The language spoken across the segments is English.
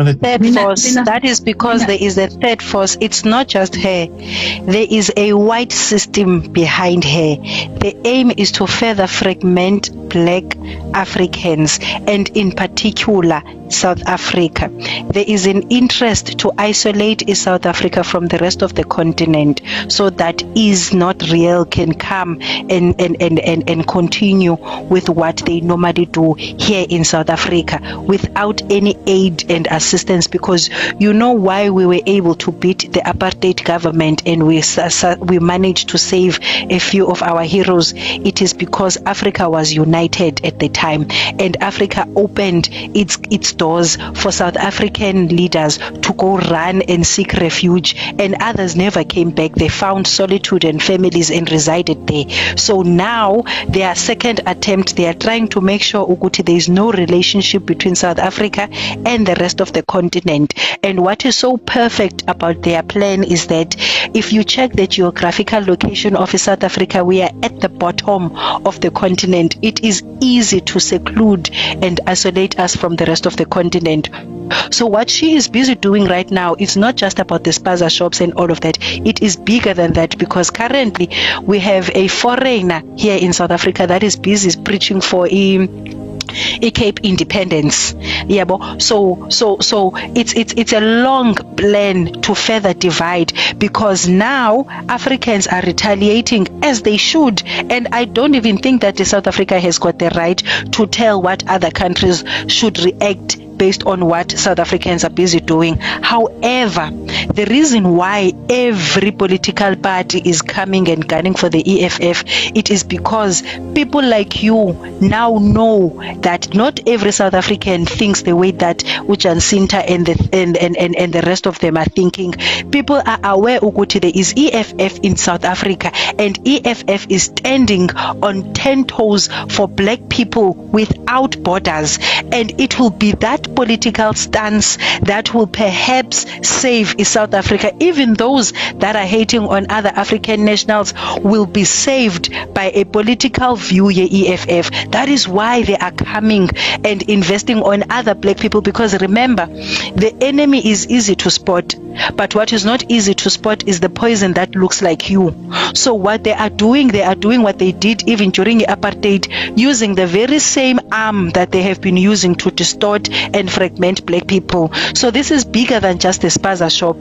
third force. That is because there is a third force. It's not just her. There is a white system behind her. The aim is to further fragment Black Africans, and in particular South Africa. There is an interest to isolate South Africa from the rest of the continent, so that is not real can come and continue with what they normally do here in South Africa without any aid and assistance. Because you know why we were able to beat the apartheid government and we managed to save a few of our heroes. It is because Africa was united at the time, and Africa opened its doors for South African leaders to go run and seek refuge, and others never came back. They found solitude and families and resided there. So now their second attempt, they are trying to make sure Uguti there is no relationship between South Africa and the rest of the continent. And what is so perfect about their plan is that if you check the geographical location of South Africa, we are at the bottom of the continent. It is easy to seclude and isolate us from the rest of the continent. So what she is busy doing right now is not just about the spaza shops and all of that. It is bigger than that, because currently we have a foreigner here in South Africa that is busy preaching for a Cape independence. Yeah, so it's a long plan to further divide, because now Africans are retaliating as they should, and I don't even think that South Africa has got the right to tell what other countries should react based on what South Africans are busy doing. However, the reason why every political party is coming and gunning for the EFF, it is because people like you now know that not every South African thinks the way that Ujansinta and the rest of them are thinking. People are aware Uguti there is EFF in South Africa, and EFF is standing on 10 toes for black people without borders, and it will be that political stance that will perhaps save South Africa. Even those that are hating on other African nationals will be saved by a political view, EFF. That is why they are coming and investing on other black people, because remember, the enemy is easy to spot, but what is not easy to spot is the poison that looks like you. So what they are doing what they did even during apartheid, using the very same arm that they have been using to distort and fragment black people. So this is bigger than just a spaza shop.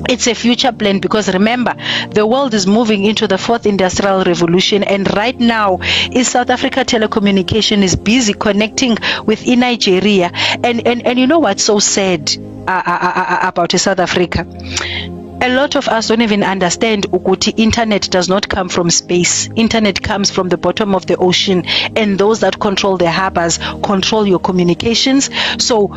It's a future plan, because remember, the world is moving into the fourth industrial revolution, and right now South Africa telecommunication is busy connecting with Nigeria, and you know what's so sad about South Africa? A lot of us don't even understand Uguti internet does not come from space. Internet comes from the bottom of the ocean, and those that control the harbors control your communications. So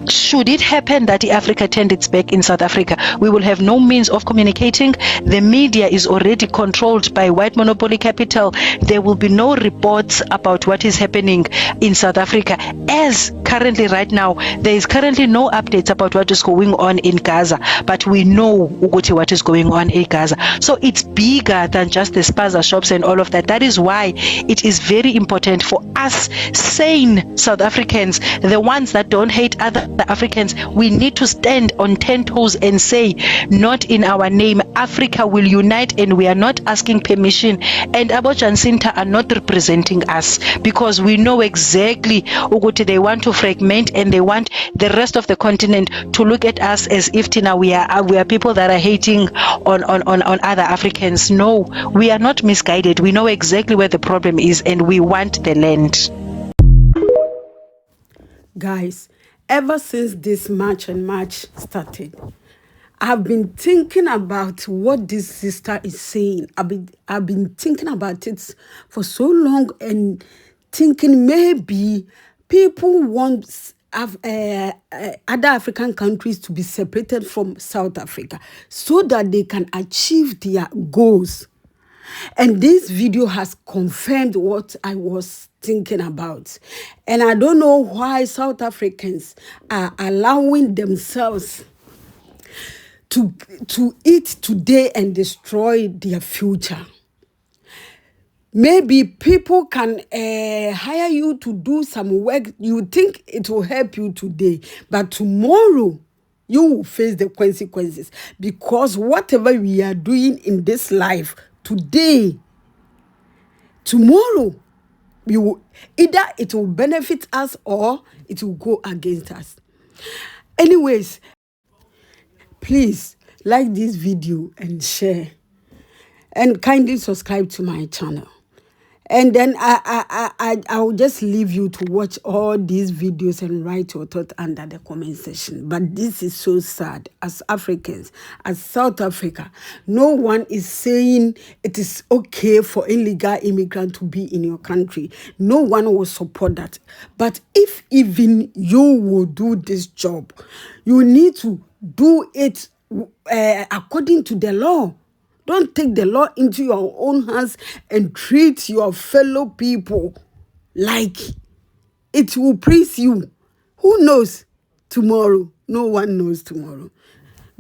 should it happen that Africa turned its back in South Africa, we will have no means of communicating. The media is already controlled by white monopoly capital. There will be no reports about what is happening in South Africa. As currently right now, there is currently no updates about what is going on in Gaza, but we know Uguti what is going on in Gaza. So it's bigger than just the spaza shops and all of that. That is why it is very important for us sane South Africans, the ones that don't hate other Africans, we need to stand on 10 toes and say, not in our name. Africa will unite, and we are not asking permission, and Abojansinta are not representing us, because we know exactly Uguti they want to fragment, and they want the rest of the continent to look at us as if Tina we are people that are hating on other Africans. No, we are not misguided. We know exactly where the problem is, and we want the land. Guys, ever since this March and March started, I've been thinking about what this sister is saying. I've been thinking about it for so long, and thinking maybe people want other African countries to be separated from South Africa so that they can achieve their goals. And this video has confirmed what I was thinking about. And I don't know why South Africans are allowing themselves to eat today and destroy their future. Maybe people can hire you to do some work. You think it will help you today, but tomorrow you will face the consequences, because whatever we are doing in this life today, tomorrow we will, either it will benefit us or it will go against us. Anyways, please like this video and share, and kindly subscribe to my channel. And then I will just leave you to watch all these videos and write your thought under the comment section. But this is so sad. As Africans, as South Africa, no one is saying it is okay for illegal immigrants to be in your country. No one will support that. But if even you will do this job, you need to do it according to the law. Don't take the law into your own hands and treat your fellow people like it will please you. Who knows tomorrow? No one knows tomorrow.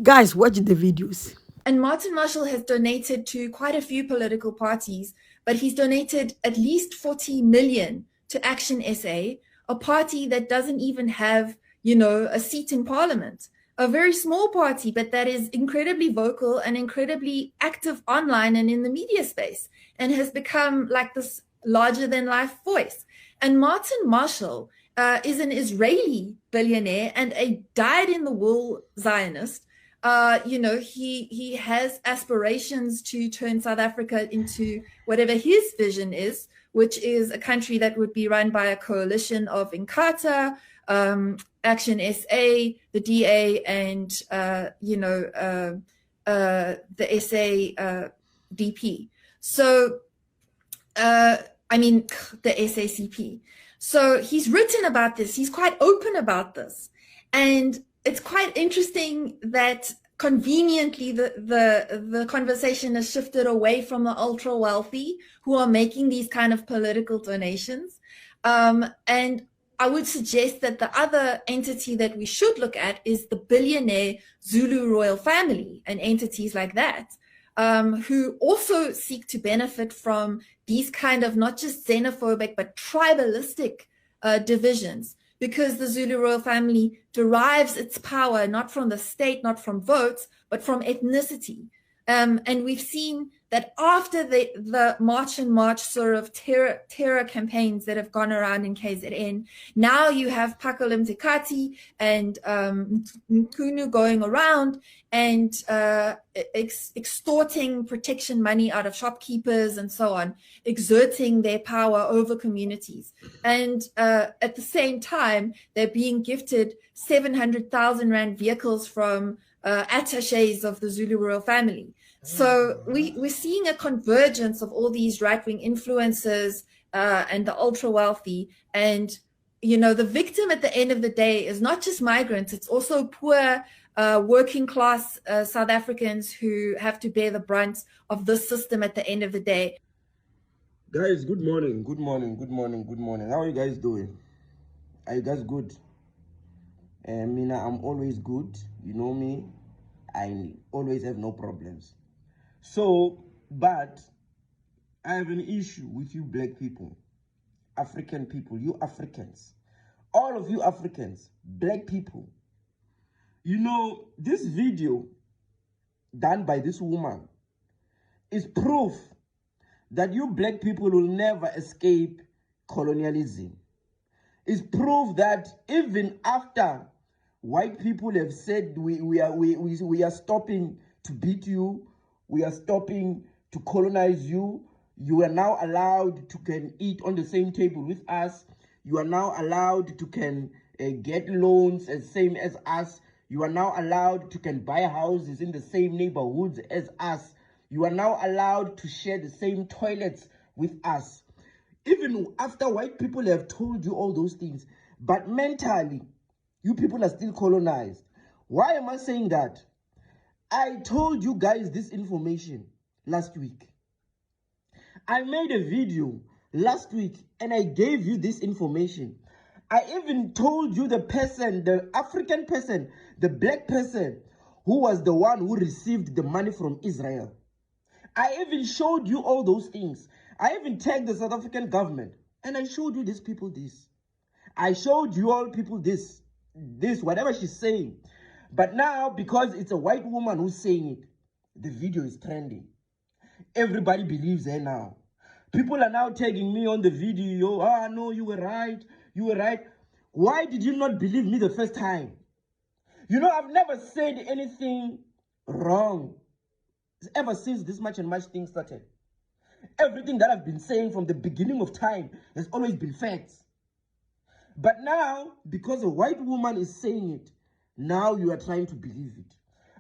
Guys, watch the videos. And Martin Marshall has donated to quite a few political parties, but he's donated at least 40 million to Action SA, a party that doesn't even have, a seat in parliament. A very small party, but that is incredibly vocal and incredibly active online and in the media space, and has become like this larger than life voice. And Martin Marshall is an Israeli billionaire and a dyed-in-the-wool Zionist. He has aspirations to turn South Africa into whatever his vision is, which is a country that would be run by a coalition of Inkatha, Action SA, the DA, and the SA DP. So, the SACP. So he's written about this. He's quite open about this, and it's quite interesting that conveniently the conversation has shifted away from the ultra wealthy who are making these kind of political donations, and I would suggest that the other entity that we should look at is the billionaire Zulu royal family and entities like that, who also seek to benefit from these kind of not just xenophobic but tribalistic divisions, because the Zulu royal family derives its power not from the state, not from votes, but from ethnicity. And we've seen that after the March and March sort of terror campaigns that have gone around in KZN, now you have Pakulim Tekati and Nkunu going around and extorting protection money out of shopkeepers and so on, exerting their power over communities. And at the same time, they're being gifted 700,000 Rand vehicles from attaches of the Zulu royal family. So we're seeing a convergence of all these right-wing influencers and the ultra-wealthy. And, the victim at the end of the day is not just migrants, it's also poor working-class South Africans who have to bear the brunt of this system at the end of the day. Guys, good morning. How are you guys doing? Are you guys good? Mina, I'm always good. You know me. I always have no problems. So, but I have an issue with you black people, African people, you Africans, all of you Africans, black people. This video done by this woman is proof that you black people will never escape colonialism. It's proof that even after white people have said we are stopping to beat you, we are stopping to colonize you, you are now allowed to can eat on the same table with us, you are now allowed to can get loans as same as us, you are now allowed to can buy houses in the same neighborhoods as us, you are now allowed to share the same toilets with us. Even after white people have told you all those things, but mentally, you people are still colonized. Why am I saying that? I told you guys this information last week. I made a video last week and I gave you this information. I even told you the person, the African person, the black person who was the one who received the money from Israel. I even showed you all those things. I even tagged the South African government and I showed you these people this. I showed you all people this, whatever she's saying. But now, because it's a white woman who's saying it, the video is trending. Everybody believes her now. People are now tagging me on the video. Ah, no, you were right. You were right. Why did you not believe me the first time? You know, I've never said anything wrong ever since this March and March thing started. Everything that I've been saying from the beginning of time has always been facts. But now, because a white woman is saying it, now you are trying to believe it.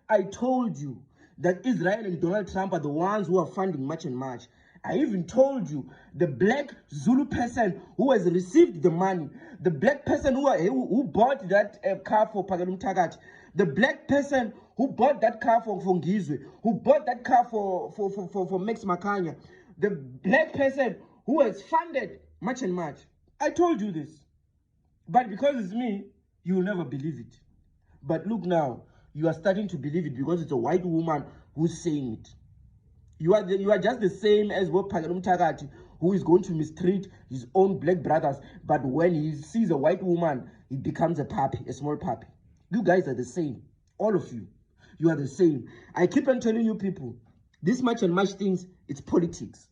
I told you that Israel and Donald Trump are the ones who are funding March and March. I even told you the black Zulu person who has received the money, the black person who bought that car for Pagalum Tagat, the black person who bought that car for Ngizwe, who bought that car for Max Makanya, the black person who has funded March and March. I told you this. But because it's me, you will never believe it. But look now, you are starting to believe it because it's a white woman who's saying it. You are just the same as what Pagalum Tagati, who is going to mistreat his own black brothers. But when he sees a white woman, he becomes a puppy, a small puppy. You guys are the same. All of you. You are the same. I keep on telling you people, this March and March things, it's politics.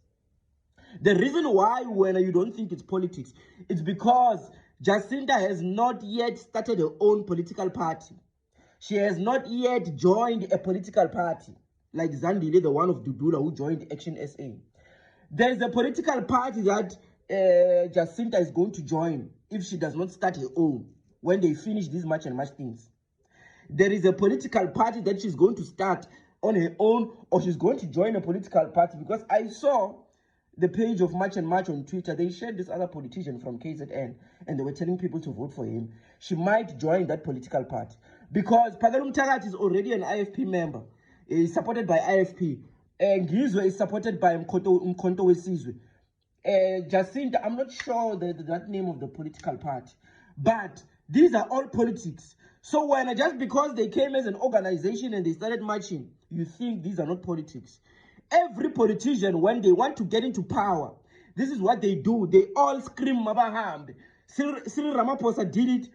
The reason why when you don't think it's politics, it's because Jacinta has not yet started her own political party. She has not yet joined a political party, like Zandile, the one of Dudula who joined Action SA. There's a political party that Jacinta is going to join if she does not start her own when they finish these March and March things. There is a political party that she's going to start on her own, or she's going to join a political party, because I saw the page of March and March on Twitter. They shared this other politician from KZN and they were telling people to vote for him. She might join that political party because Pagalum Tagat is already an IFP member. He's supported by IFP. And Ngizwe is supported by Mkonto Wesizwe. Jacinta, I'm not sure that name of the political party. But these are all politics. So when just because they came as an organization and they started marching, you think these are not politics. Every politician, when they want to get into power, this is what they do. They all scream Mabaham. Cyril Ramaphosa did it.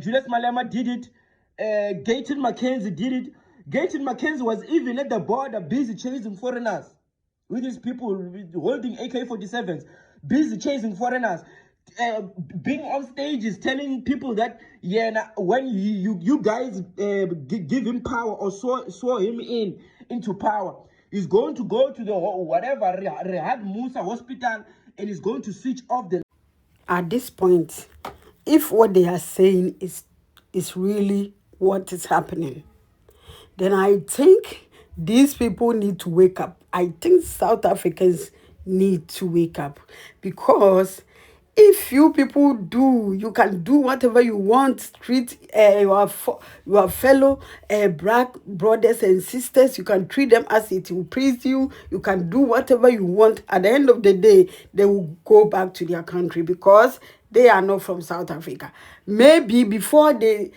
Julius Malema did it. Gayton Mackenzie did it. Gayton Mackenzie was even at the border busy chasing foreigners. With these people holding AK-47s, busy chasing foreigners. Being on stages telling people that when you guys give him power or swear him into power, he's going to go to the whatever Rehad Musa hospital and he's going to switch off the. At this point, if what they are saying is really what is happening, then I think these people need to wake up. I think South Africans need to wake up, because if you people you can do whatever you want, treat your fellow black brothers and sisters, you can treat them as it will please you, you can do whatever you want. At the end of the day, they will go back to their country because they are not from South Africa. Maybe before they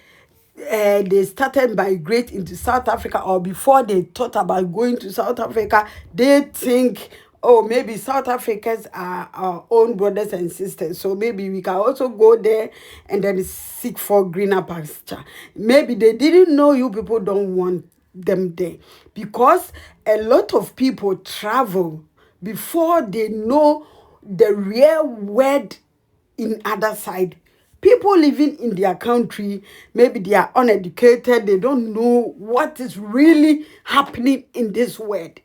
started migrate into South Africa, or before they thought about going to South Africa, they think, oh, maybe South Africans are our own brothers and sisters, so maybe we can also go there and then seek for greener pasture. Maybe they didn't know you people don't want them there, because a lot of people travel before they know the real word in other side. People living in their country, maybe they are uneducated, they don't know what is really happening in this world.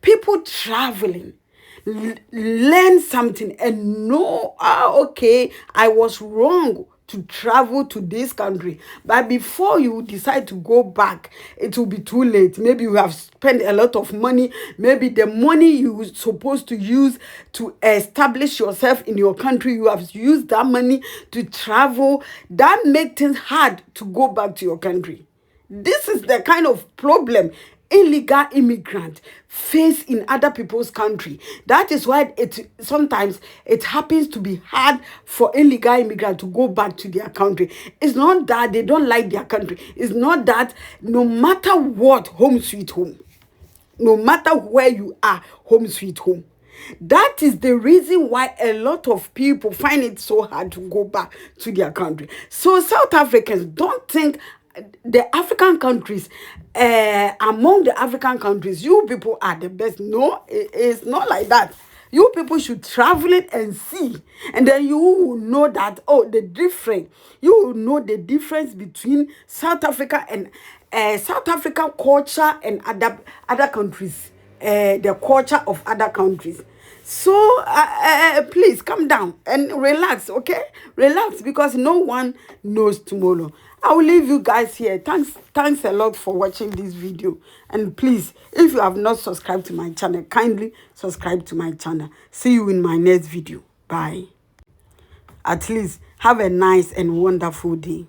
People traveling learn something and know, okay, I was wrong to travel to this country. But before you decide to go back, it will be too late. Maybe you have spent a lot of money. Maybe the money you were supposed to use to establish yourself in your country, you have used that money to travel. That makes things hard to go back to your country. This is the kind of problem illegal immigrants face in other people's country. That is why sometimes it happens to be hard for illegal immigrants to go back to their country. It's not that they don't like their country. It's not that, no matter what, home sweet home. no matter where you are, home sweet home. That is the reason why a lot of people find it so hard to go back to their country. So South Africans don't think the African countries, among the African countries, you people are the best. No, it's not like that. You people should travel it and see, and then you will know that, oh, the difference. You will know the difference between South Africa and South African culture and other countries, the culture of other countries. So please calm down and relax, okay? Relax, because no one knows tomorrow. I will leave you guys here. Thanks a lot for watching this video. And please, if you have not subscribed to my channel, kindly subscribe to my channel. See you in my next video. Bye. At least have a nice and wonderful day.